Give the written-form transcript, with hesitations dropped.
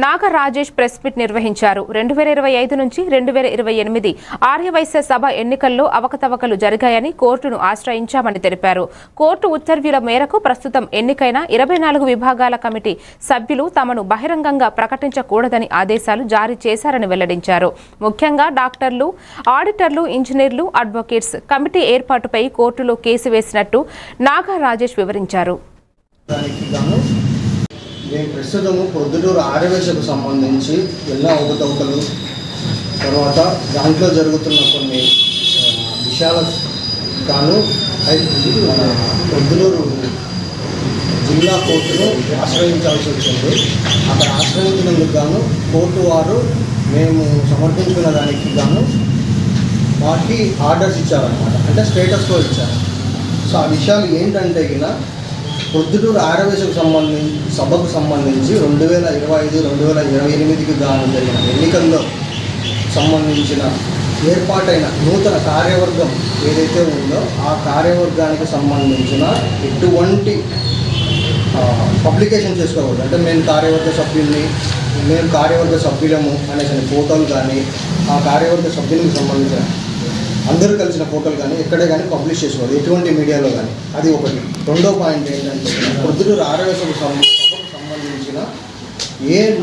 నాగ Rajesh press meet నిర్వహించారు. 2025 నుంచి 2028 ఆర్యవైశ్య సభ ఎన్నికల్లో అవకతవకలు జరిగాయని కోర్టును ఆశ్రయించామని తెలిపారు. కోర్టు ఉత్తర్వుల మేరకు ప్రస్తుతం ఎన్నికైన 24 విభాగాల కమిటీ సభ్యులు తమను బహిరంగంగా ప్రకటించకూడదని ఆదేశాలు జారీ చేశారని వెల్లడించారు. ముఖ్యంగా డాక్టర్లు, ఆడిటర్లు, ఇంజనీర్లు, అడ్వకేట్స్ కమిటీ ఏర్పాటుపై కోర్టులో కేసు వేసినట్టు నాగ రాజేష్ వివరించారు. నేను ప్రస్తుతము ప్రొద్దుటూరు ఆర్యవైశ్యకు సంబంధించి ఎన్నో అవకతవకలు తర్వాత దాంట్లో జరుగుతున్న కొన్ని విషయాల గాను మన ప్రొద్దుటూరు జిల్లా కోర్టును ఆశ్రయించాల్సి వచ్చింది. అక్కడ ఆశ్రయించినందుకు గాను కోర్టు వారు మేము సమర్పించుకున్న దానికి గాను మాకు ఆర్డర్స్ ఇచ్చారనమాట, అంటే స్టేటస్లో ఇచ్చారు. సో ఆ విషయాలు ఏంటంటే ప్రొద్దుటూరు ఆర్యవైశ్యకు సభకు సంబంధించి 2025, 2028కి గాను జరిగిన ఎన్నికల్లో సంబంధించిన ఏర్పాటైన నూతన కార్యవర్గం ఏదైతే ఉందో ఆ కార్యవర్గానికి సంబంధించిన ఎటువంటి పబ్లికేషన్ చేసుకోకూడదు. అంటే మేము కార్యవర్గ సభ్యులము అనేసిన ఫోటోలు కానీ ఆ కార్యవర్గ సభ్యులకు సంబంధించిన అందరూ కలిసిన ఫోటోలు కానీ ఎక్కడే కానీ పబ్లిష్ చేసుకోవాలి, ఎటువంటి మీడియాలో కానీ. అది ఒకటి. రెండో పాయింట్ ఏంటంటే ప్రొద్దుటూరు ఆర్యవైశ్యకు సంబంధించిన ఏ